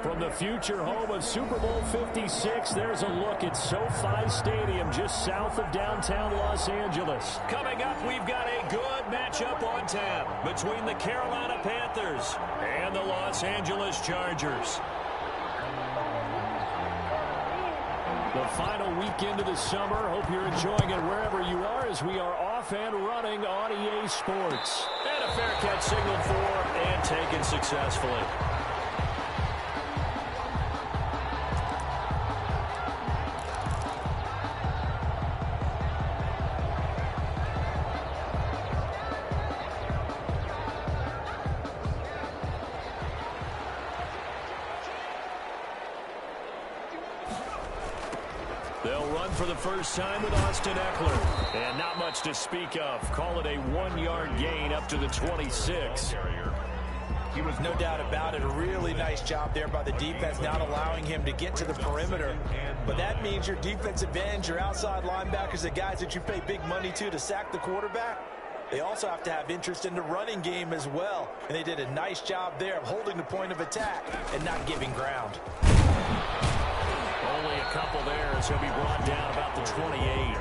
From the future home of Super Bowl 56, there's a look at SoFi Stadium just south of downtown Los Angeles. Coming up, we've got a good matchup on tap between the Carolina Panthers and the Los Angeles Chargers. The final weekend of the summer. Hope you're enjoying it wherever you are as we are off and running on EA Sports. And a fair catch signaled for and taken successfully. They'll run for the first time with Austin Eckler. And not much to speak of. Call it a 1-yard gain up to the 26. He was no doubt about it. A really nice job there by the defense, not allowing him to get to the perimeter. But that means your defensive ends, your outside linebackers, the guys that you pay big money to sack the quarterback, they also have to have interest in the running game as well. And they did a nice job there of holding the point of attack and not giving ground. Only a couple there as he'll be brought down about the 28.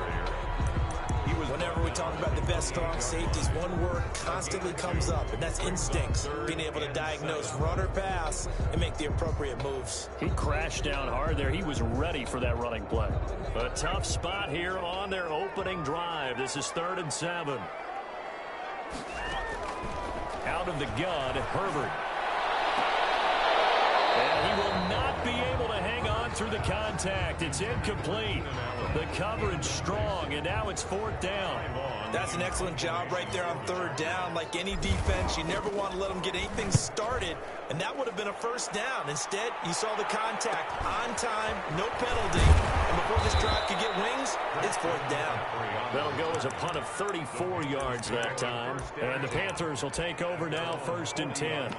Whenever we talk about the best strong safeties, one word constantly comes up, and that's instincts. Being able to diagnose run or pass and make the appropriate moves. He crashed down hard there. He was ready for that running play. A tough spot here on their opening drive. This is 3rd and 7. Out of the gun, Herbert. And he will not be able to hang on through the contact. It's incomplete. The coverage strong, and now it's 4th down. That's an excellent job right there on 3rd down. Like any defense, you never want to let them get anything started, and that would have been a 1st down. Instead, you saw the contact on time, no penalty, and before this drive could get wings, it's 4th down. That'll go as a punt of 34 yards that time, and the Panthers will take over now 1st and 10.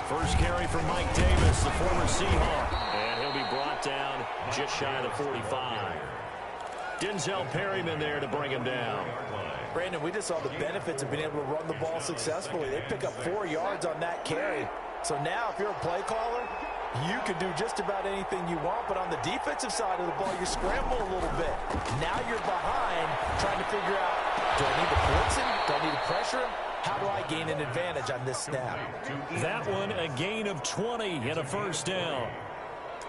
First carry from Mike Davis, the former Seahawk. And he'll be brought down just shy of the 45. Denzel Perryman there to bring him down. Brandon, we just saw the benefits of being able to run the ball successfully. They pick up 4 yards on that carry. So now if you're a play caller, you can do just about anything you want. But on the defensive side of the ball, you scramble a little bit. Now you're behind trying to figure out, do I need to blitz him? Do I need to pressure him? How do I gain an advantage on this snap? That one, a gain of 20 and a 1st down.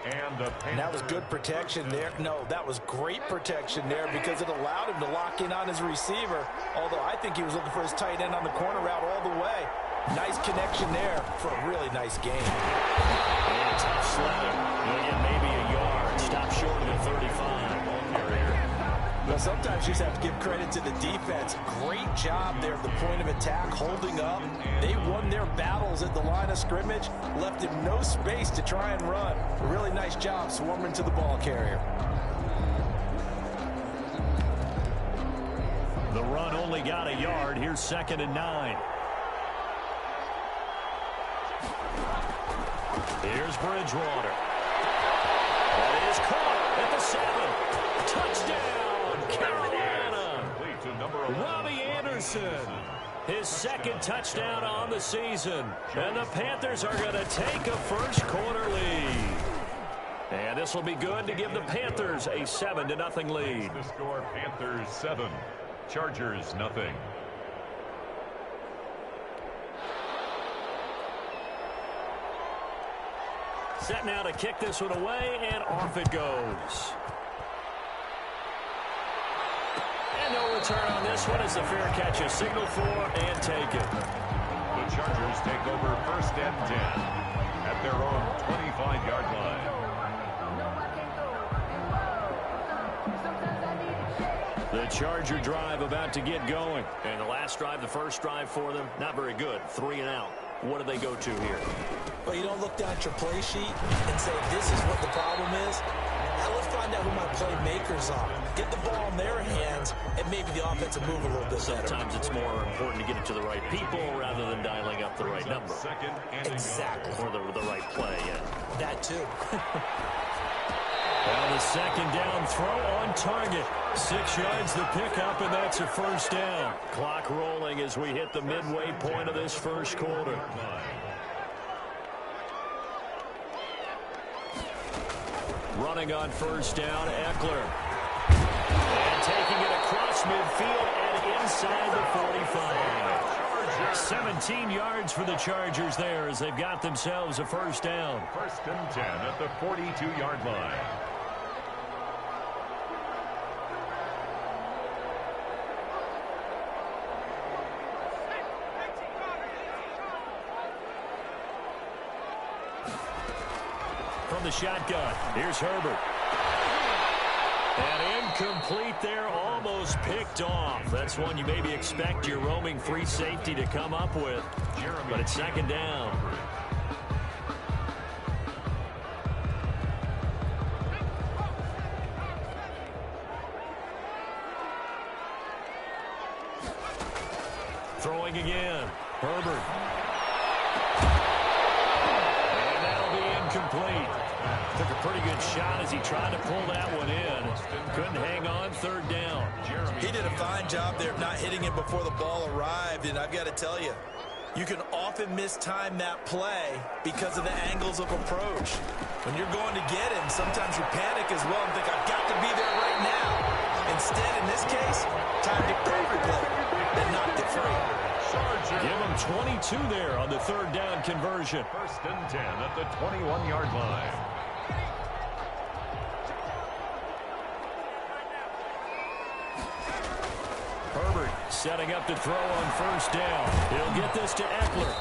And that was good protection there. No, that was great protection there because it allowed him to lock in on his receiver. Although I think he was looking for his tight end on the corner route all the way. Nice connection there for a really nice game. And a tough sled. He'll get maybe a yard. Stop short of the 35. Well, sometimes you just have to give credit to the defense. Great job there at the point of attack, holding up. They won their battles at the line of scrimmage, left him no space to try and run. A really nice job swarming to the ball carrier. The run only got a yard. Here's 2nd and 9. Here's Bridgewater. That is caught at the 7. Touchdown! Carolina. Robbie Anderson, his 2nd touchdown on the season. And the Panthers are going to take a first-quarter lead. And this will be good to give the Panthers a 7-0 lead. The score, Panthers 7, Chargers 0. Set now to kick this one away, and off it goes. No return on this one as the fair catch is signaled for and taken. The Chargers take over 1st and 10 at their own 25-yard line. The Charger drive about to get going. And the last drive, the first drive for them, not very good. 3 and out. What do they go to here? Well, you don't look down at your play sheet and say, this is what the problem is. Now let's find out who my playmakers are. Get the ball in their hands, and maybe the offense will move a little bit better. Sometimes it's more important to get it to the right people rather than dialing up the right number. Exactly. Or the right play, yeah. That too. Well, the second down throw on target. 6 yards the pickup, and that's a first down. Clock rolling as we hit the midway point of this first quarter. Running on first down, Eckler. And taking it across midfield and inside the 45. 17 yards for the Chargers there as they've got themselves a first down. First and 10 at the 42-yard line. From the shotgun, here's Herbert. And incomplete there, almost picked off. That's one you maybe expect your roaming free safety to come up with. But it's second down. Throwing again, Herbert. And that'll be incomplete. Took a pretty good shot as he tried to pull that one in. Couldn't hang on, third down. He did a fine job there of not hitting it before the ball arrived, and I've got to tell you, you can often mistime that play because of the angles of approach. When you're going to get him, sometimes you panic as well and think, I've got to be there right now. Instead, in this case, timed it perfectly and knocked it free. Give him 22 there on the third down conversion. First and 10 at the 21-yard line. Herbert setting up to throw on first down. He'll get this to Eckler.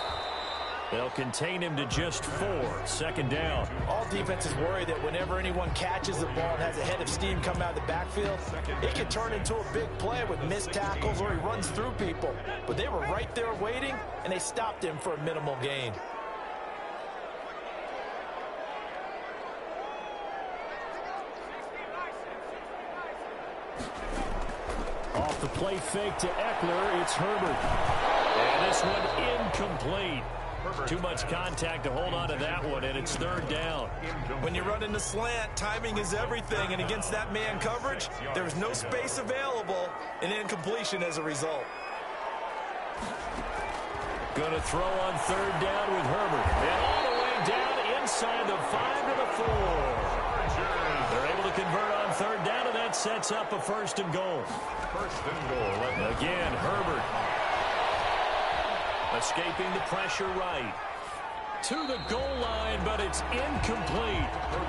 They'll contain him to just 4. Second down. All defenses worry that whenever anyone catches the ball and has a head of steam come out of the backfield, it can turn into a big play with missed tackles or he runs through people. But they were right there waiting, and they stopped him for a minimal gain. Off the play fake to Eckler, it's Herbert. And this one incomplete. Too much contact to hold on to that one, and it's third down. When you run in the slant, timing is everything, and against that man coverage, there's no space available, and incompletion as a result. Going to throw on third down with Herbert. And all the way down inside the 5 to the 4. They're able to convert on third down, and that sets up a first and goal. First and goal. Again, Herbert. Escaping the pressure right. To the goal line, but it's incomplete.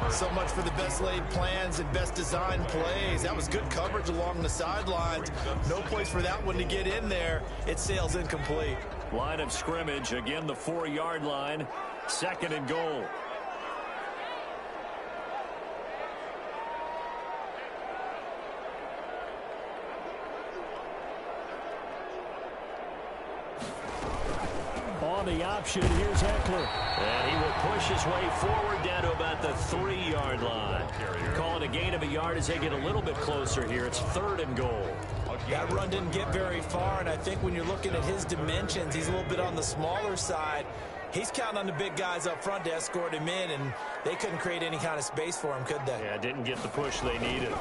So much for the best laid plans and best designed plays. That was good coverage along the sidelines. No place for that one to get in there. It sails incomplete. Line of scrimmage, again the 4-yard line. Second and goal. On the option, here's Eckler. And he will push his way forward down to about the 3-yard line. Calling a gain of a yard as they get a little bit closer here. It's third and goal. That run didn't get very far, and I think when you're looking at his dimensions, he's a little bit on the smaller side. He's counting on the big guys up front to escort him in, and they couldn't create any kind of space for him, could they? Yeah, didn't get the push they needed.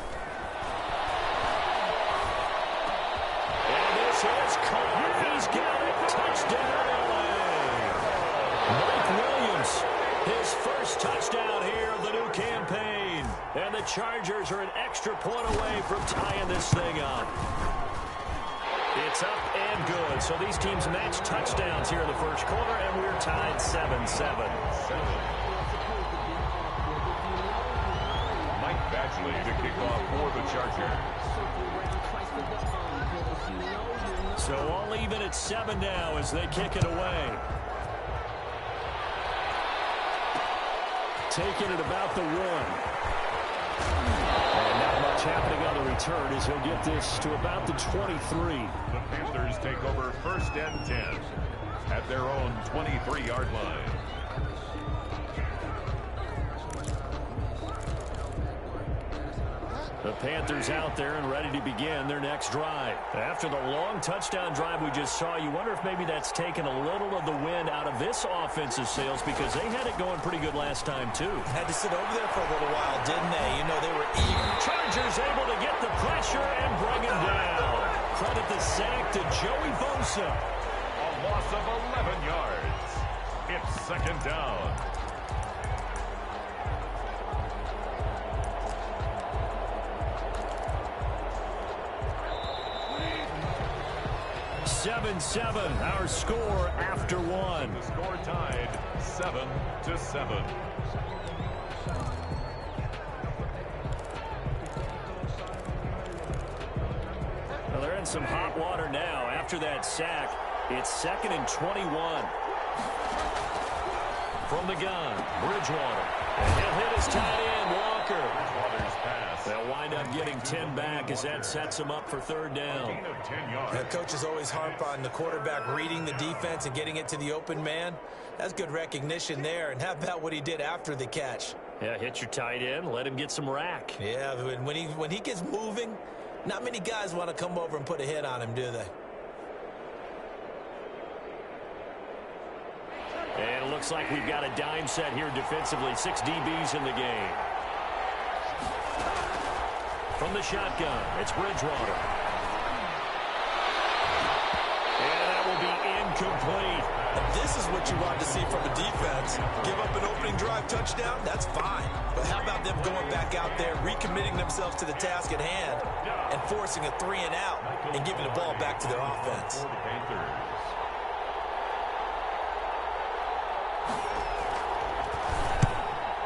And this is caught. He's got it. Touchdown, LA. Mike Williams, his first touchdown here of the new campaign. And the Chargers are an extra point away from tying this thing up. It's up and good. So these teams match touchdowns here in the first quarter, and we're tied 7-7. Mike Badgley to kick off for the Chargers. So all even at 7 now as they kick it away. Taking it about the 1. And not much Watch happening on the return as he'll get this to about the 23. The Panthers take over 1st and 10 at their own 23-yard line. The Panthers out there and ready to begin their next drive. After the long touchdown drive we just saw, you wonder if maybe that's taken a little of the wind out of this offensive sails, because they had it going pretty good last time, too. Had to sit over there for a little while, didn't they? You know, they were eager. Chargers able to get the pressure and bring him down. Credit the sack to Joey Bosa. A loss of 11 yards. It's 2nd down. Seven, our score after one. The score tied 7-7. Well, they're in some hot water now. After that sack, it's 2nd and 21. From the gun, Bridgewater. And he'll hit his tight end, Walker. Bridgewater's pass. They'll wind up getting 10 back as that sets him up for 3rd down. Gain of 10 yards. The coaches always harp on the quarterback reading the defense and getting it to the open man. That's good recognition there. And how about what he did after the catch? Yeah, hit your tight end, let him get some rack. Yeah, when he gets moving, not many guys want to come over and put a hit on him, do they? And it looks like we've got a dime set here defensively. 6 DBs in the game. From the shotgun, it's Bridgewater. And that will be incomplete. This is what you want to see from a defense. Give up an opening drive touchdown, that's fine. But how about them going back out there, recommitting themselves to the task at hand, and forcing a 3 and out, and giving the ball back to their offense? For the Panthers.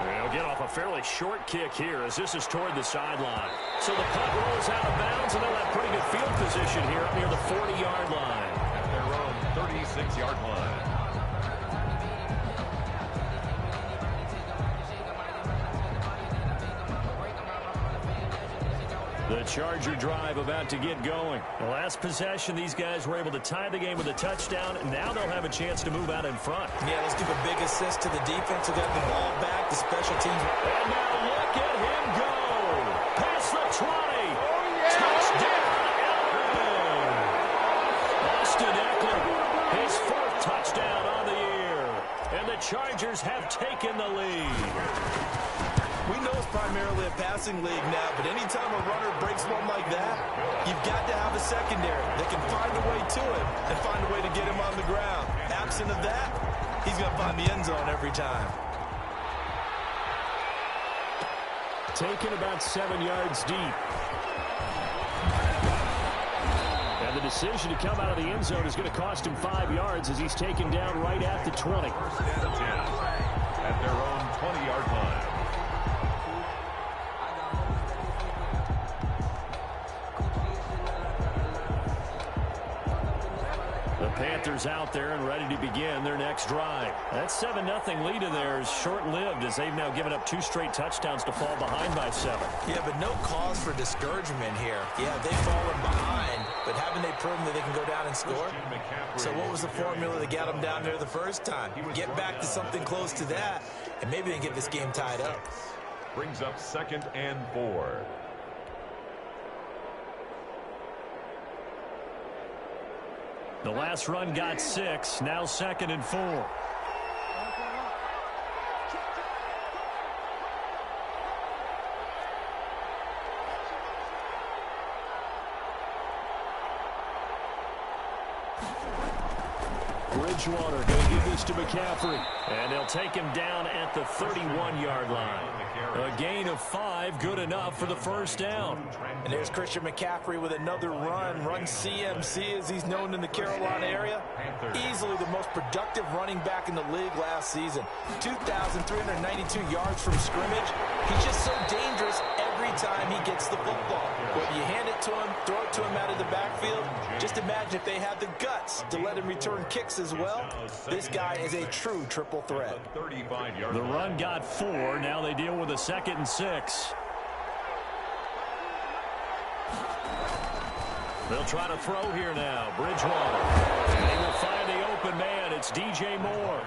They'll get off a fairly short kick here as this is toward the sideline. So the punt rolls out of bounds, and they'll have pretty good field position here up near the 40-yard line. At their own 36-yard line. The Charger drive about to get going. The last possession, these guys were able to tie the game with a touchdown, and now they'll have a chance to move out in front. Yeah, let's give a big assist to the defense who got the ball back, the special teams. And now look at him go. Past the 20. Touchdown, Elgin. Austin Eckler, his 4th touchdown on the year. And the Chargers have taken the lead. We know it's primarily a passing league now, but anytime a runner breaks one like that, you've got to have a secondary that can find a way to him and find a way to get him on the ground. Absent of that, he's going to find the end zone every time. Taken about 7 yards deep. And the decision to come out of the end zone is going to cost him 5 yards as he's taken down right at the 20. 1st and 10 at their own 20-yard line. Panthers out there and ready to begin their next drive. That 7-0 lead of theirs short-lived as they've now given up 2 straight touchdowns to fall behind by 7. Yeah, but no cause for discouragement here. Yeah, they've fallen behind, but haven't they proven that they can go down and score? So what was the formula that got them down there the first time? Get back to something close to that, and maybe they can get this game tied up. Brings up 2nd and 4. The last run got 6, now 2nd and 4. Bridgewater going to give this to McCaffrey. And they'll take him down at the 31-yard line. A gain of 5, good enough for the 1st down. And there's Christian McCaffrey with another run CMC as he's known in the Carolina area. Easily the most productive running back in the league last season. 2,392 yards from scrimmage. He's just so dangerous every time he gets the football. Whether you hand it to him, throw it to him out of the backfield, just imagine if they had the guts to let him return kicks as well. This guy is a true triple threat. The run got 4. Now they deal with a 2nd and 6. They'll try to throw here now. Bridgewater. And he will find the open man. It's DJ Moore.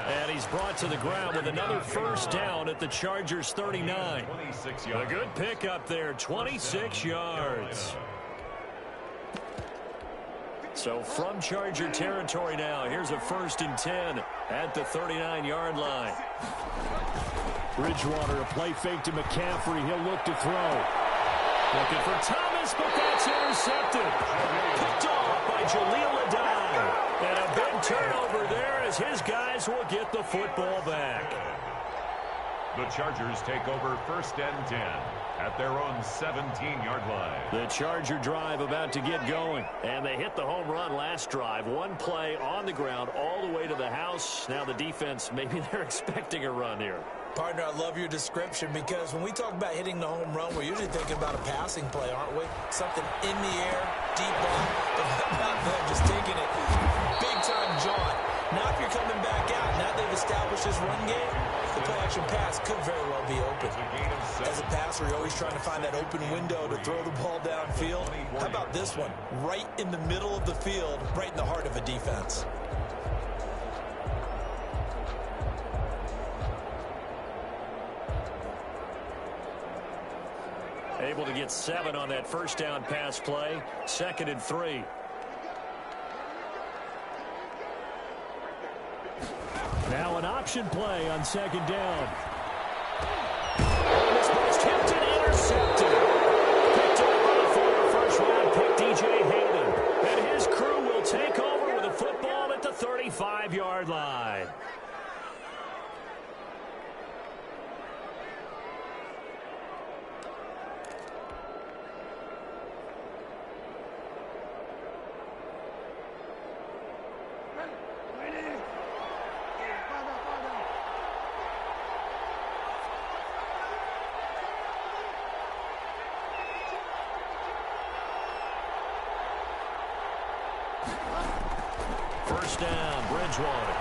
And he's brought to the ground with another first down at the Chargers' 39. A good pickup there, 26 yards. So from Charger territory now, here's a 1st and 10 at the 39-yard line. Bridgewater, a play fake to McCaffrey. He'll look to throw. Looking for Thomas, but that's intercepted. Picked off by Jaleel Adai. And a big turnover there as his guys will get the football back. The Chargers take over 1st and 10 at their own 17-yard line. The Charger drive about to get going. And they hit the home run last drive. One play on the ground all the way to the house. Now the defense, maybe they're expecting a run here. Partner, I love your description because when we talk about hitting the home run, we're usually thinking about a passing play, aren't we? Something in the air, deep ball, but not them, just taking it big-time jaunt. Now if you're coming back out, now they've established this run game, the play-action pass could very well be open. As a passer, you're always trying to find that open window to throw the ball downfield. How about this one? Right in the middle of the field, right in the heart of a defense. Able to get 7 on that first down pass play. 2nd and 3. Now an option play on 2nd down. And this one's tipped and intercepted. Picked up by the former first-round pick, DJ Hayden. And his crew will take over with a football at the 35-yard line. First down, Bridgewater.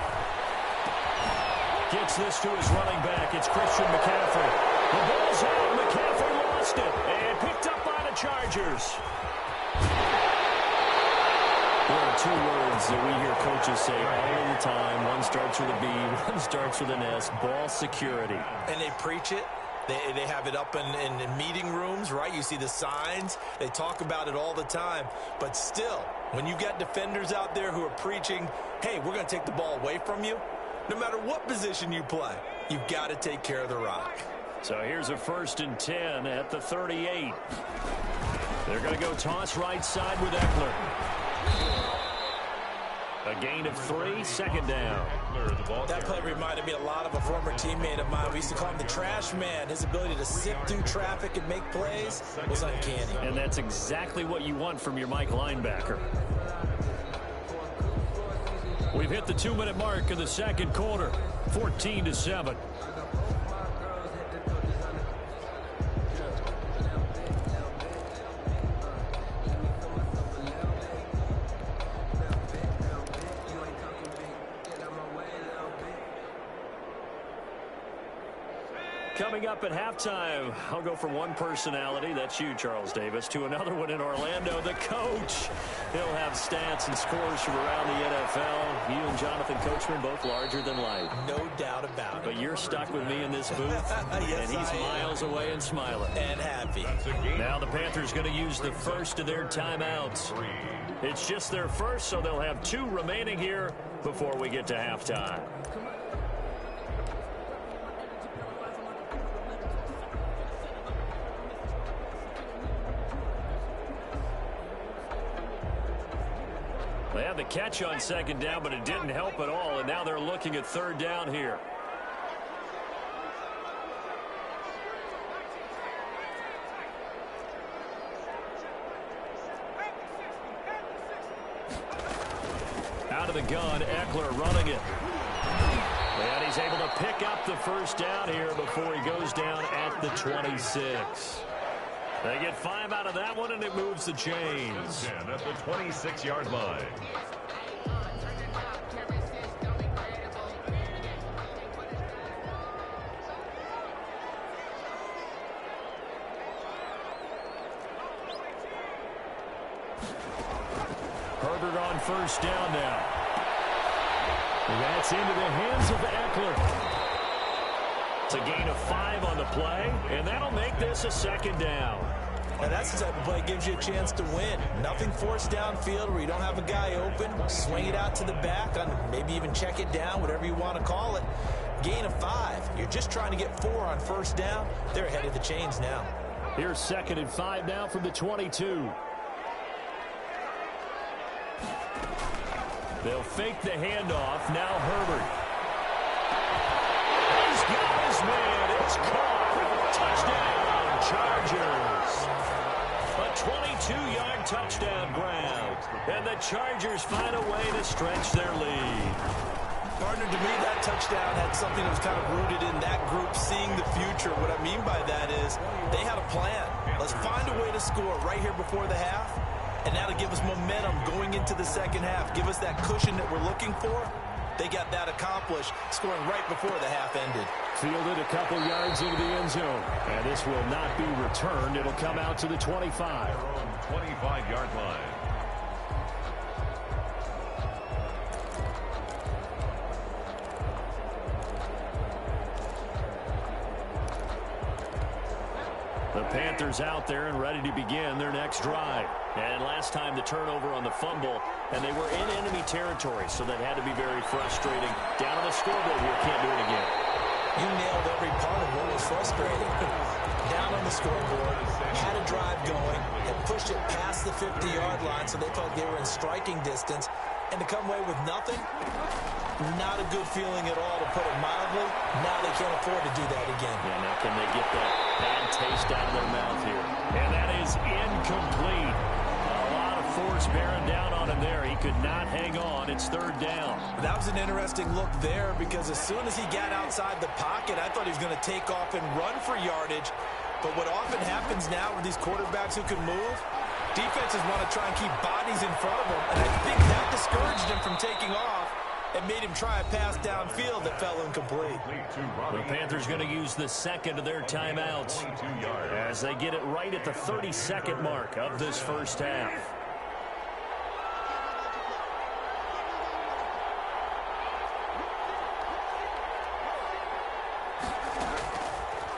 Gets this to his running back. It's Christian McCaffrey. The ball's out. McCaffrey lost it. And picked up by the Chargers. There are 2 words that we hear coaches say all the time. One starts with a B, one starts with an S. Ball security. And they preach it. They have it up in meeting rooms, right? You see the signs. They talk about it all the time. But still, when you got defenders out there who are preaching, hey, we're going to take the ball away from you, no matter what position you play, you've got to take care of the rock. So here's a 1st and 10 at the 38. They're going to go toss right side with Eckler. A gain of 3, 2nd down. That play reminded me a lot of a former teammate of mine. We used to call him the trash man. His ability to sift through traffic and make plays was uncanny. And that's exactly what you want from your Mike linebacker. We've hit the 2-minute mark of the 2nd quarter, 14-7. Coming up at halftime, I'll go from one personality, that's you, Charles Davis, to another one in Orlando, the coach. He'll have stats and scores from around the NFL. You and Jonathan Coachman, both larger than life. No doubt about it. But you're stuck with me in this booth, yes, and he's miles away and smiling. And happy. Now the Panthers going to use the first of their timeouts. It's just their first, so they'll have 2 remaining here before we get to halftime. They had the catch on 2nd down, but it didn't help at all, and now they're looking at 3rd down here. Out of the gun, Eckler running it. And he's able to pick up the first down here before he goes down at the 26. They get 5 out of that one, and it moves the chains. At the 26-yard line. Pittsburgh on first down now. That's into the hands of Eckler. It's a gain of 5 on the play, and that'll make this a second down. And that's the type of play that gives you a chance to win. Nothing forced downfield where you don't have a guy open. Swing it out to the back, maybe even check it down, whatever you want to call it. Gain of 5. You're just trying to get 4 on first down. They're ahead of the chains now. Here's 2nd and 5 now from the 22. They'll fake the handoff. Now Herbert. He's got his man. It's caught. Touchdown, Chargers. A 22-yard touchdown grab. And the Chargers find a way to stretch their lead. Partner, to me, that touchdown had something that was kind of rooted in that group seeing the future. What I mean by that is they had a plan. Let's find a way to score right here before the half. And that'll give us momentum going into the second half. Give us that cushion that we're looking for. They got that accomplished, scoring right before the half ended. Fielded a couple yards into the end zone. And this will not be returned. It'll come out to the 25. 25-yard line. The Panthers out there and ready to begin their next drive. And last time the turnover on the fumble, and they were in enemy territory, so that had to be very frustrating. Down on the scoreboard here, can't do it again. You nailed every part of what was frustrating. Down on the scoreboard, had a drive going, had pushed it past the 50-yard line, so they thought they were in striking distance. And to come away with nothing, not a good feeling at all, to put it mildly. Now they can't afford to do that again. Yeah, now can they get that bad taste out of their mouth here? And that is incomplete. A lot of force bearing down on him there. He could not hang on. It's 3rd down. That was an interesting look there, because as soon as he got outside the pocket, I thought he was going to take off and run for yardage. But what often happens now with these quarterbacks who can move, defenses want to try and keep bodies in front of them, and I think that discouraged him from taking off and made him try a pass downfield that fell incomplete. The Panthers going to use the 2nd of their timeouts as they get it right at the 32nd mark of this first half.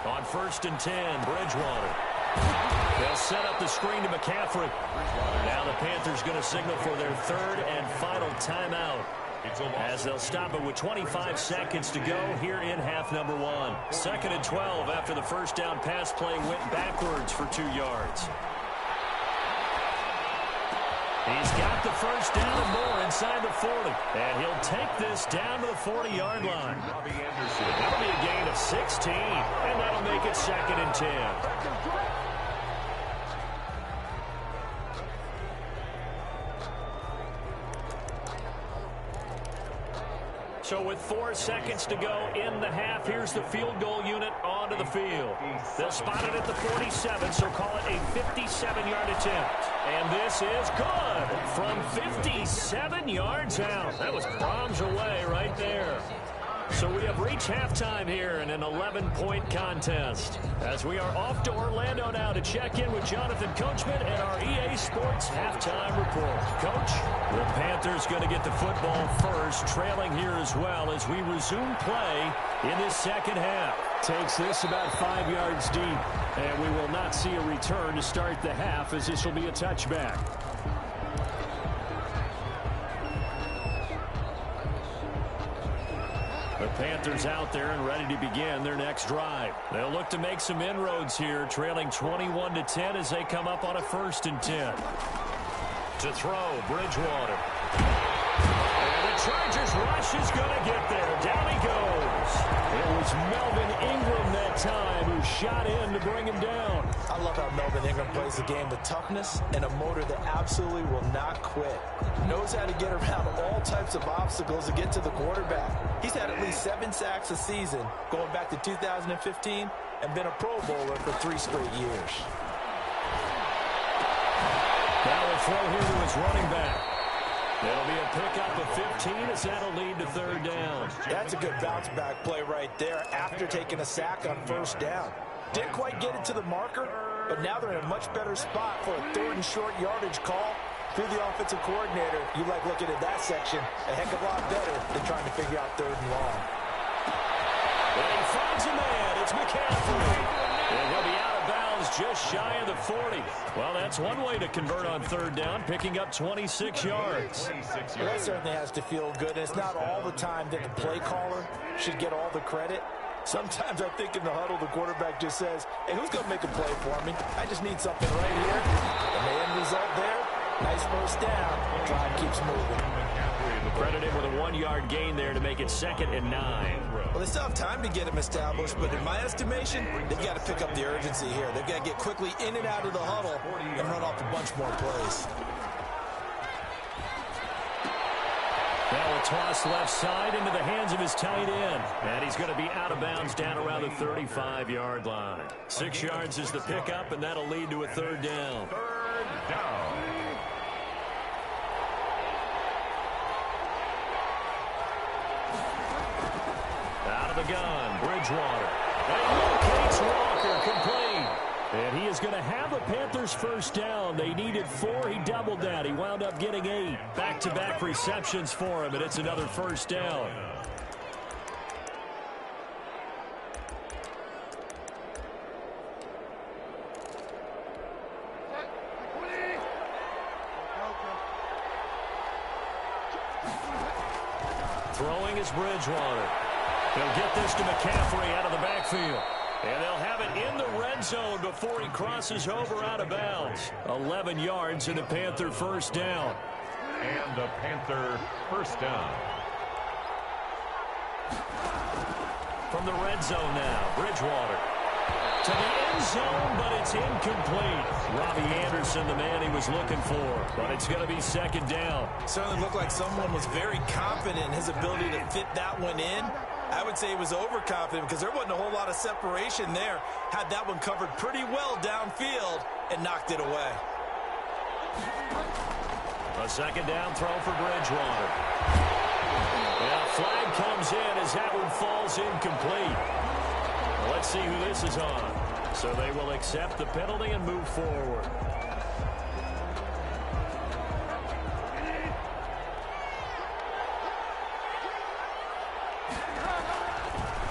On 1st and 10, Bridgewater. They'll set up the screen to McCaffrey. Now the Panthers going to signal for their 3rd and final timeout, as they'll stop it with 25 seconds to go here in half number 1. 2nd and 12 after the first down pass play went backwards for 2 yards. He's got the first down and more inside the 40. And he'll take this down to the 40-yard line. That'll be a gain of 16. And that'll make it 2nd and 10. So with 4 seconds to go in the half, here's the field goal unit onto the field. They'll spot it at the 47, so call it a 57-yard attempt. And this is good from 57 yards out. That was bombs away right there. So we have reached halftime here in an 11-point contest, as we are off to Orlando now to check in with Jonathan Coachman and our EA Sports halftime report. Coach, the Panthers going to get the football first, trailing here as well as we resume play in this second half. Takes this about 5 yards deep, and we will not see a return to start the half, as this will be a touchback. The Panthers out there and ready to begin their next drive. They'll look to make some inroads here, trailing 21-10 as they come up on a 1st and 10. To throw, Bridgewater. And the Chargers rush is going to get there. Down he goes. It was Melvin Ingram that time who shot in to bring him down. I love how Melvin Ingram plays the game with toughness and a motor that absolutely will not quit. Knows how to get around all types of obstacles to get to the quarterback. He's had at least 7 sacks a season going back to 2015 and been a Pro Bowler for 3 straight years. Now we'll throw here to his running back. It'll be a pickup of 15 as that'll lead to 3rd down. That's a good bounce back play right there after taking a sack on 1st down. Didn't quite get it to the marker, but now they're in a much better spot for a 3rd and short yardage call. if you're the offensive coordinator, you like looking at that section a heck of a lot better than trying to figure out 3rd and long. And he finds a man. It's McCaffrey. And he'll be out of bounds just shy of the 40. Well, that's one way to convert on 3rd down, picking up 26 yards. Well, that certainly has to feel good. And it's not all the time that the play caller should get all the credit. Sometimes I think in the huddle, the quarterback just says, hey, who's going to make a play for me? I just need something right here. And the end result there, nice first down. Drive keeps moving. Credit him with a 1-yard gain there to make it 2nd and 9. Well, they still have time to get him established, but in my estimation, they've got to pick up the urgency here. They've got to get quickly in and out of the huddle and run off a bunch more plays. That will toss left side into the hands of his tight end. And he's going to be out of bounds down around the 35-yard line. 6 yards is the pickup, and that'll lead to a 3rd down. 3rd down. Out of the gun, Bridgewater. And locates Walker, complete. And he is going to have the Panthers' 1st down. They needed 4. He doubled that. He wound up getting 8. Back-to-back receptions for him, and it's another 1st down. Throwing is Bridgewater. He'll get this to McCaffrey out of the backfield. And they'll have it in the red zone before he crosses over out of bounds. 11 yards and a Panther 1st down. And a Panther 1st down. From the red zone now, Bridgewater. To the end zone, but it's incomplete. Robbie Anderson, the man he was looking for. But it's going to be 2nd down. Certainly looked like someone was very confident in his ability to fit that one in. I would say he was overconfident because there wasn't a whole lot of separation there. Had that one covered pretty well downfield and knocked it away. A 2nd down throw for Bridgewater. And a flag comes in as that one falls incomplete. Well, let's see who this is on. So they will accept the penalty and move forward.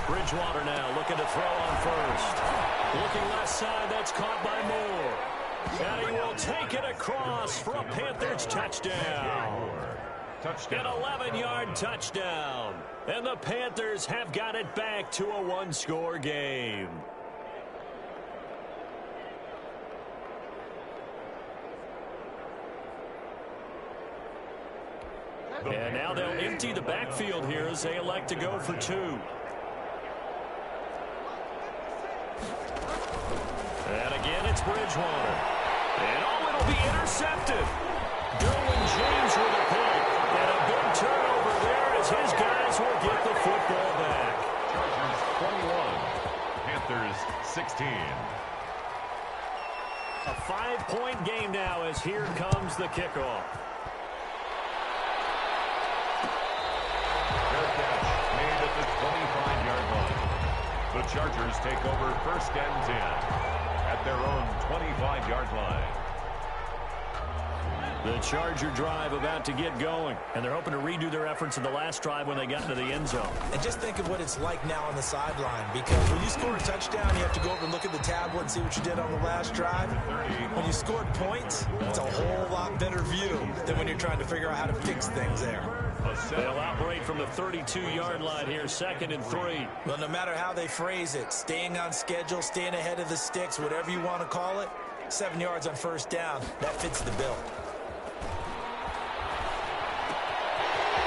Bridgewater now looking to throw on 1st. Looking left side, that's caught by Moore. And he will take it across for a Panthers touchdown. An 11-yard touchdown. And the Panthers have got it back to a 1-score game. And now they'll empty the backfield here as they elect to go for 2. And again, it's Bridgewater. And it'll be intercepted. Derwin James with a pick. And a big turnover there as his guys will get the football back. Chargers 21, Panthers 16. A 5-point game now as here comes the kickoff. Fair catch made at the 25-yard line. The Chargers take over 1st and 10 at their own 25-yard line. The Charger drive about to get going, and they're hoping to redo their efforts in the last drive when they got into the end zone. And just think of what it's like now on the sideline, because when you score a touchdown, you have to go over and look at the tablet and see what you did on the last drive. When you scored points, it's a whole lot better view than when you're trying to figure out how to fix things there. They'll operate from the 32-yard line here, 2nd and 3. Well, no matter how they phrase it, staying on schedule, staying ahead of the sticks, whatever you want to call it, 7 yards on 1st down, that fits the bill.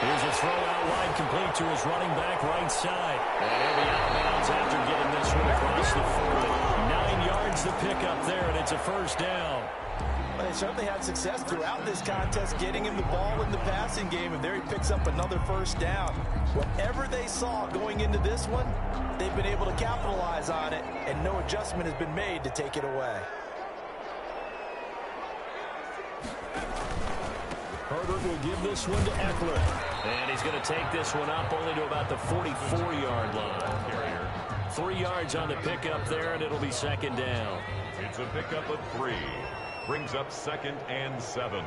Here's a throw out wide, complete to his running back right side. And he'll be out of bounds after getting this one across the 40. 9 yards to pick up there, and it's a 1st down. Well, they certainly had success throughout this contest getting him the ball in the passing game, and there he picks up another 1st down. Whatever they saw going into this one, they've been able to capitalize on it, and no adjustment has been made to take it away. Herbert will give this one to Eckler. And he's going to take this one up only to about the 44-yard line. 3 yards on the pickup there, and it'll be 2nd down. It's a pickup of 3. Brings up 2nd and 7.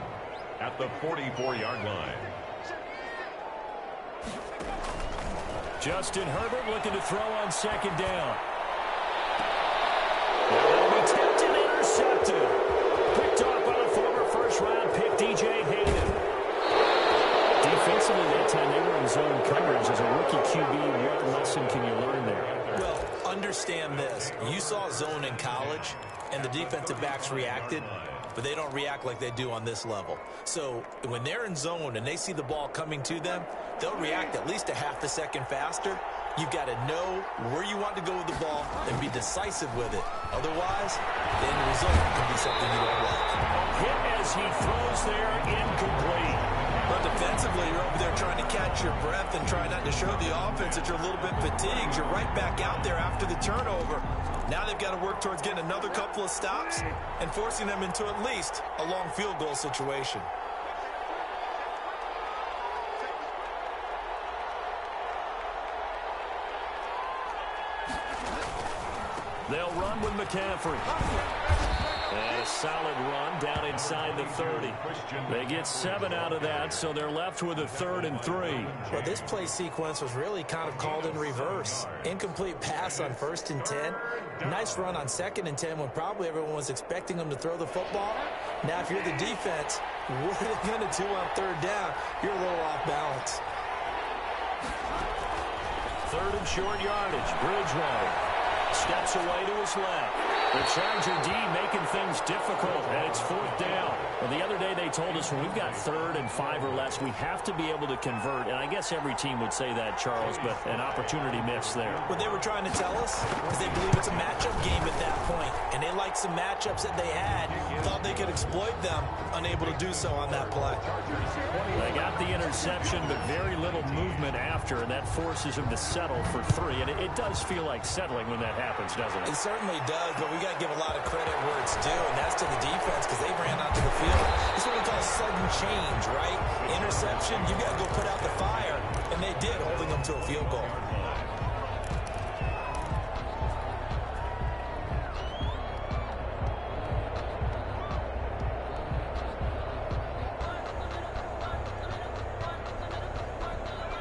at the 44-yard line. Justin Herbert looking to throw on second down. That'll be tipped and intercepted. Picked off by the former first-round pick, DJ Hayden. Defensively that time, they were in zone coverage. As a rookie QB, what lesson can you learn there? Well, understand this. You saw zone in college, and the defensive backs reacted, but they don't react like they do on this level. So when they're in zone and they see the ball coming to them, they'll react at least a half a second faster. You've got to know where you want to go with the ball and be decisive with it. Otherwise, the end result can be something you don't like. Hit as he throws there, incomplete. But defensively, you're over there trying to catch your breath and try not to show the offense that you're a little bit fatigued. You're right back out there after the turnover. Now they've got to work towards getting another couple of stops and forcing them into at least a long field goal situation. They'll run with McCaffrey. And a solid run down inside the 30. They get 7 out of that, so they're left with a 3rd and 3. Well, this play sequence was really kind of called in reverse. Incomplete pass on 1st and 10. Nice run on 2nd and 10 when probably everyone was expecting them to throw the football. Now, if you're the defense, what are they going to do on 3rd down? You're a little off balance. 3rd and short yardage. Bridgewater steps away to his left. The Charger D making things difficult, and it's 4th down. Well, the other day they told us when we've got 3rd and 5 or less, we have to be able to convert. And I guess every team would say that, Charles, but an opportunity missed there. What they were trying to tell us is they believe it's a matchup game at that point, and they liked some matchups that they had, thought they could exploit them, unable to do so on that play. They got the interception, but very little movement after, and that forces them to settle for 3. And it does feel like settling when that happens, doesn't it? It certainly does, but we got to give a lot of credit where it's due, and that's to the defense because they ran onto the field. This is what we call sudden change, right? Interception, you got to go put out the fire, and they did, holding them to a field goal.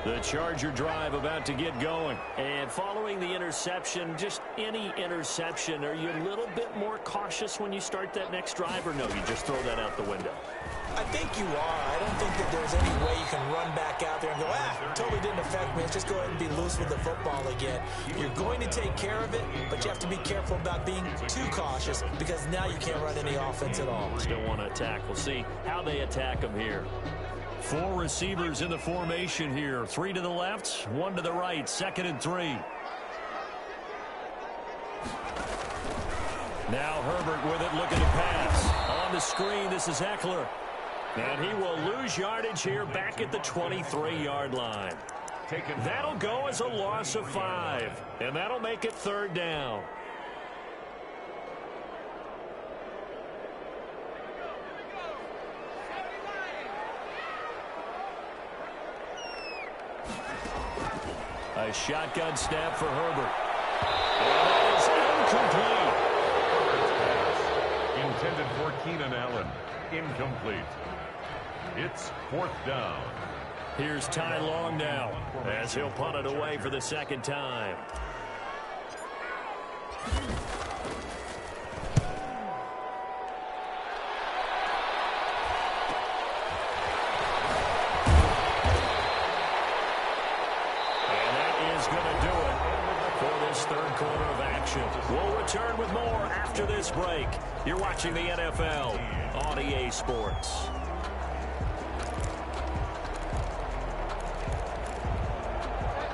The Charger drive about to get going. And following the interception, just any interception, are you a little bit more cautious when you start that next drive, or no, you just throw that out the window? I think you are. I don't think that there's any way you can run back out there and go, totally didn't affect me. Let's just go ahead and be loose with the football again. You're going to take care of it, but you have to be careful about being too cautious because now you can't run any offense at all. Still want to attack. We'll see how they attack them here. 4 receivers in the formation here. 3 to the left, 1 to the right. 2nd and 3. Now Herbert with it, looking to pass. On the screen, this is Eckler. And he will lose yardage here back at the 23-yard line. That'll go as a loss of 5. And that'll make it 3rd down. A shotgun snap for Herbert. And that is incomplete. Intended for Keenan Allen. Incomplete. It's 4th down. Here's Ty Long now as he'll punt it away for the 2nd time. We'll return with more after this break. You're watching the NFL on EA Sports.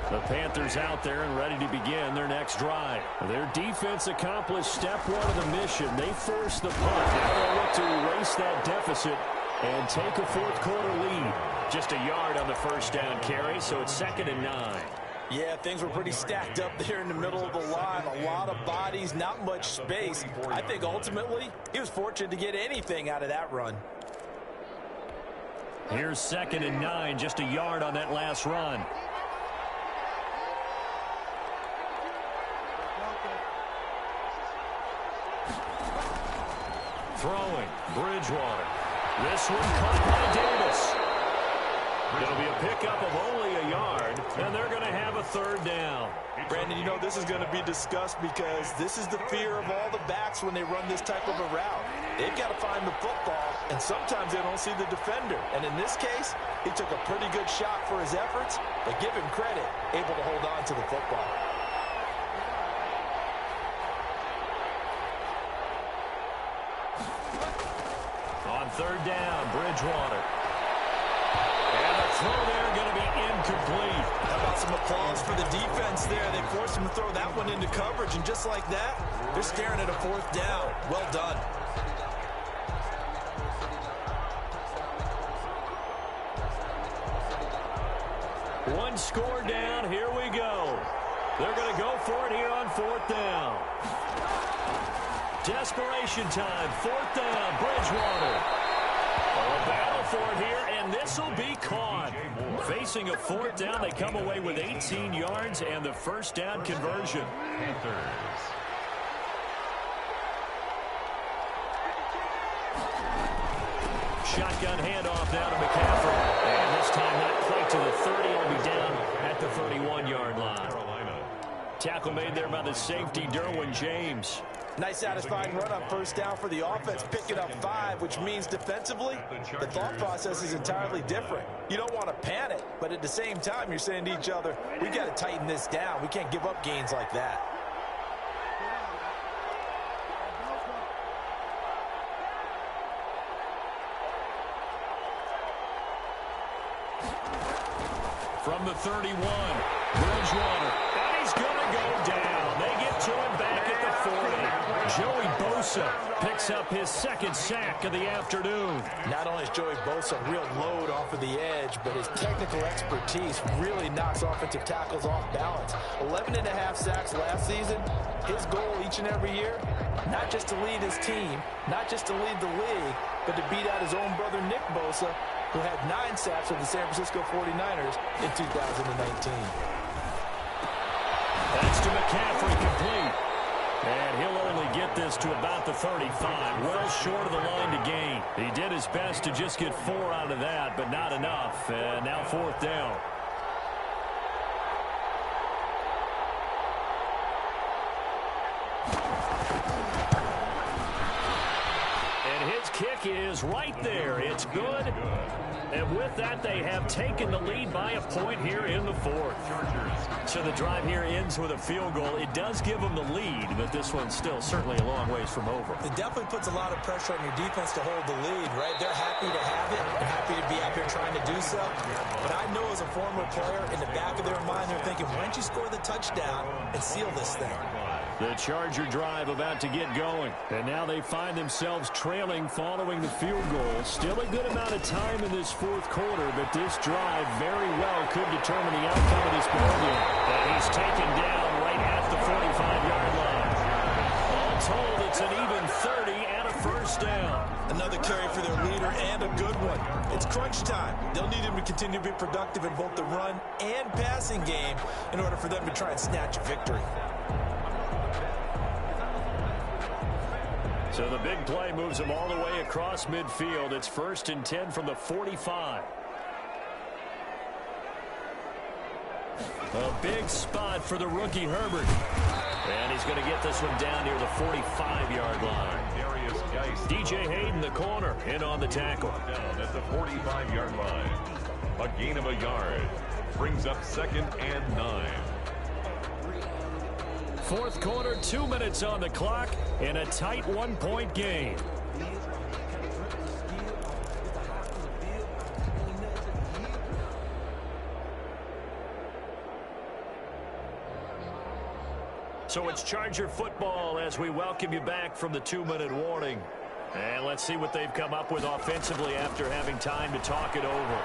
The Panthers out there and ready to begin their next drive. Their defense accomplished step 1 of the mission. They forced the punt. Now they'll look to erase that deficit and take a 4th quarter lead. Just a yard on the 1st down carry, so it's 2nd and 9. Yeah, things were pretty stacked up there in the middle of the line. A lot of bodies, not much space. I think ultimately he was fortunate to get anything out of that run. Here's 2nd and 9, just a yard on that last run. Throwing, Bridgewater. This one caught by Davis. It'll be a pickup of only a yard, and they're going to have a third down. Brandon, you know this is going to be discussed because this is the fear of all the backs when they run this type of a route. They've got to find the football, and sometimes they don't see the defender. And in this case, he took a pretty good shot for his efforts, but give him credit, able to hold on to the football. On third down, Bridgewater. And the throw there going to be incomplete. How about some applause for the defense there? They forced him to throw that one into coverage, and just like that, they're staring at a fourth down. Well done. One score down. Here we go. They're going to go for it here on fourth down. Desperation time. Fourth down. Bridgewater. A battle for it here, and this will be caught. Facing a fourth down, they come away with 18 yards and the first down conversion. Panthers. Shotgun handoff now to McCaffrey. And this time not quite to the 30. It'll be down at the 31-yard line. Tackle made there by the safety, Derwin James. Nice satisfying run on first down for the offense, picking up 5, which means defensively, the thought process is entirely different. You don't want to panic, but at the same time, you're saying to each other, we got to tighten this down. We can't give up gains like that. From the 31, Bridgewater. And he's going to go down. They get to him back at the 40. Joey Bosa picks up his second sack of the afternoon. Not only is Joey Bosa a real load off of the edge, but his technical expertise really knocks offensive tackles off balance. 11.5 sacks last season. His goal each and every year, not just to lead his team, not just to lead the league, but to beat out his own brother Nick Bosa, who had 9 sacks with the San Francisco 49ers in 2019. That's to McCaffrey, complete. And he'll only get this to about the 35, well short of the line to gain. He did his best to just get 4 out of that, but not enough. And now fourth down. And his kick is right there. It's good. And with that, they have taken the lead by a point here in the fourth. So the drive here ends with a field goal. It does give them the lead, but this one's still certainly a long ways from over. It definitely puts a lot of pressure on your defense to hold the lead, right? They're happy to have it and happy to be out here trying to do so. But I know as a former player, in the back of their mind, they're thinking, why don't you score the touchdown and seal this thing? The Charger drive about to get going. And now they find themselves trailing following the field goal. Still a good amount of time in this fourth quarter, but this drive very well could determine the outcome of this ballgame. And he's taken down right at the 45-yard line. All told, it's an even 30 and a first down. Another carry for their leader and a good one. It's crunch time. They'll need him to continue to be productive in both the run and passing game in order for them to try and snatch a victory. So the big play moves them all the way across midfield. It's 1st and 10 from the 45. A big spot for the rookie Herbert. And he's going to get this one down near the 45-yard line. DJ Hayden, the corner, in on the tackle. Down at the 45-yard line. A gain of a yard. Brings up 2nd and 9. Fourth quarter, 2 minutes on the clock in a tight 1-point game. So it's Charger football as we welcome you back from the 2-minute warning. And let's see what they've come up with offensively after having time to talk it over.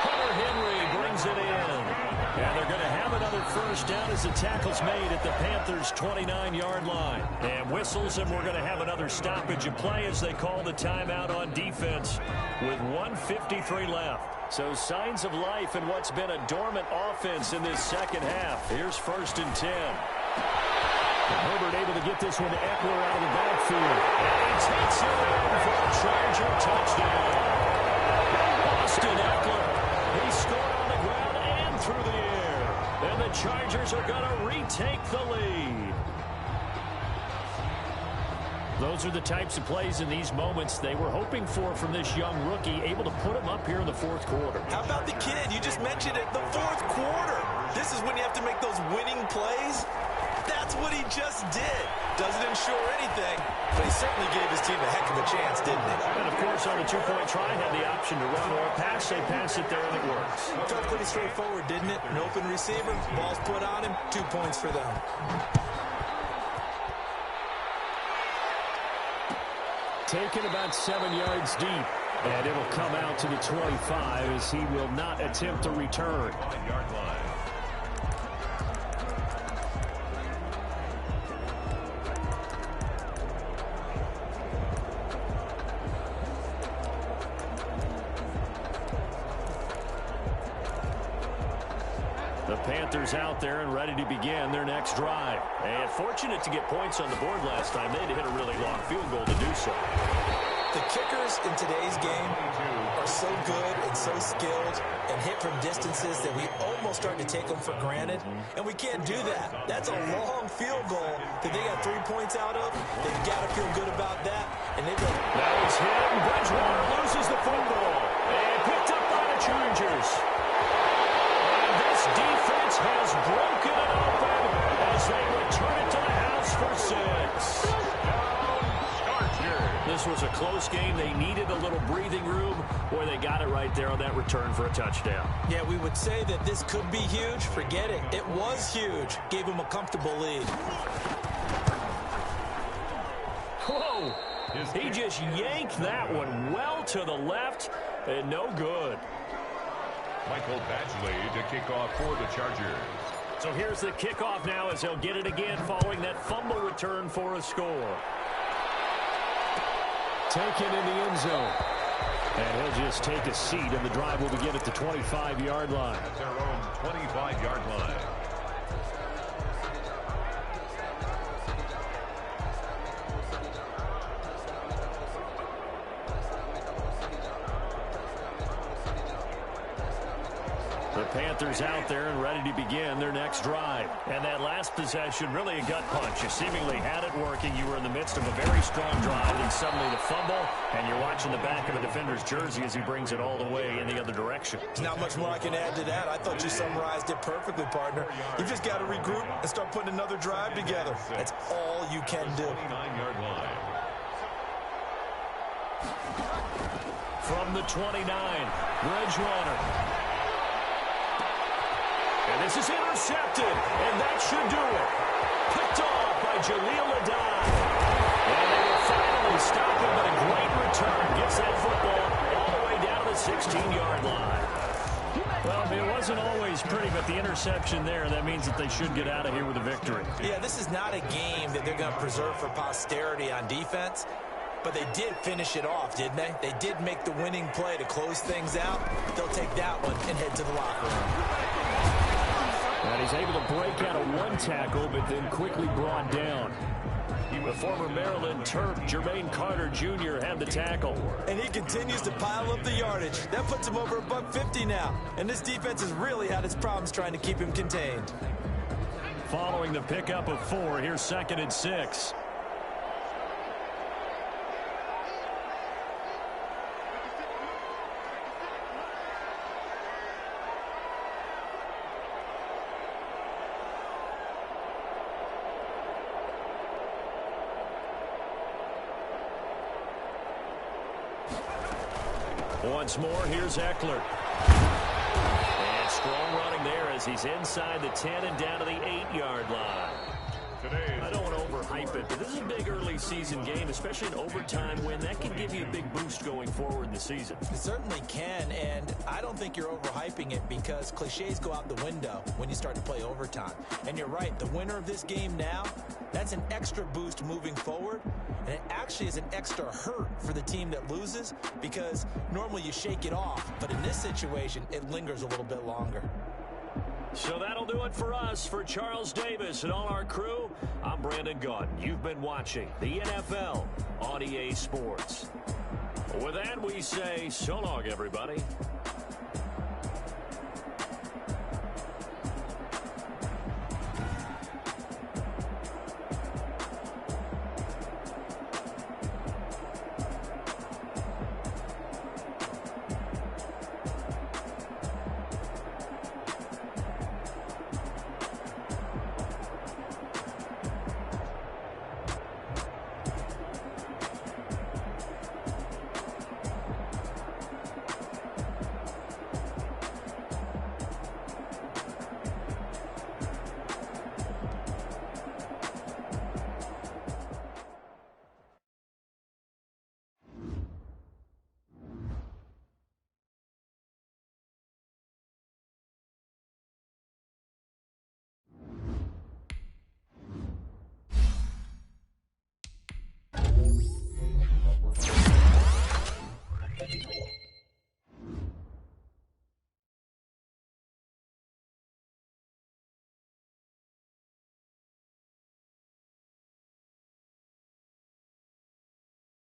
Hunter Henry brings it in. And they're going to have another first down as the tackle's made at the Panthers' 29-yard line. And whistles, and we're going to have another stoppage of play as they call the timeout on defense with 1:53 left. So signs of life in what's been a dormant offense in this second half. Here's 1st and 10. Herbert able to get this one to Eckler out of the backfield. And he takes it in for a Charger touchdown. Austin Eckler, he scored on the ground and through the air. And the Chargers are going to retake the lead. Those are the types of plays in these moments they were hoping for from this young rookie, able to put him up here in the fourth quarter. How about the kid? You just mentioned it, the fourth quarter. This is when you have to make those winning plays. That's what he just did. Doesn't ensure anything, but he certainly gave his team a heck of a chance, didn't he? And, of course, on the two-point try, had the option to run or pass. They pass it there, and it works. Felt pretty straightforward, didn't it? An open receiver, ball's put on him, 2 points for them. Taken about 7 yards deep, and it'll come out to the 25 as he will not attempt to return. 1-yard line. The Panthers out there and ready to begin their next drive. And fortunate to get points on the board last time. They had to hit a really long field goal to do so. The kickers in today's game are so good and so skilled and hit from distances that we almost start to take them for granted. And we can't do that. That's a long field goal that they got 3 points out of. They've got to feel good about that. And they've got... That was him. Bridgewater loses the football. And picked up by the Chargers. Defense has broken it open as they return it to the house for 6. This was a close game. They needed a little breathing room. Boy, they got it right there on that return for a touchdown. Yeah, we would say that this could be huge. Forget it. It was huge. Gave them a comfortable lead. Whoa! He just yanked that one well to the left and no good. Michael Badgley to kick off for the Chargers. So here's the kickoff now as he'll get it again following that fumble return for a score. Taken in the end zone. And he'll just take a seat, and the drive will begin at the 25-yard line. At their own 25-yard line. The Panthers out there and ready to begin their next drive. And that last possession, really a gut punch. You seemingly had it working. You were in the midst of a very strong drive, and suddenly the fumble, and you're watching the back of a defender's jersey as he brings it all the way in the other direction. There's not much more I can add to that. I thought you summarized it perfectly, partner. You just got to regroup and start putting another drive together. That's all you can do. 29-yard line. From the 29, Bridgewater. And this is intercepted, and that should do it. Picked off by Jaleel Adai. And they will finally stop him, but a great return. Gets that football all the way down to the 16-yard line. Well, it wasn't always pretty, but the interception there, that means that they should get out of here with a victory. Yeah, this is not a game that they're going to preserve for posterity on defense. But they did finish it off, didn't they? They did make the winning play to close things out. They'll take that one and head to the locker room. And he's able to break out of one tackle, but then quickly brought down. The former Maryland Terp, Jermaine Carter Jr., had the tackle. And he continues to pile up the yardage. That puts him over $150 now. And this defense has really had its problems trying to keep him contained. Following the pickup of 4, here's 2nd and 6. Once more, here's Eckler. And strong running there as he's inside the 10 and down to the 8-yard line. I don't want to overhype it, but this is a big early season game, especially an overtime win. That can give you a big boost going forward in the season. It certainly can, and I don't think you're overhyping it because cliches go out the window when you start to play overtime. And you're right, the winner of this game now, that's an extra boost moving forward, and it actually is an extra hurt for the team that loses because normally you shake it off, but in this situation, it lingers a little bit longer. So that'll do it for us. For Charles Davis and all our crew, I'm Brandon Gaudin. You've been watching the NFL on EA Sports. With that, we say so long, everybody.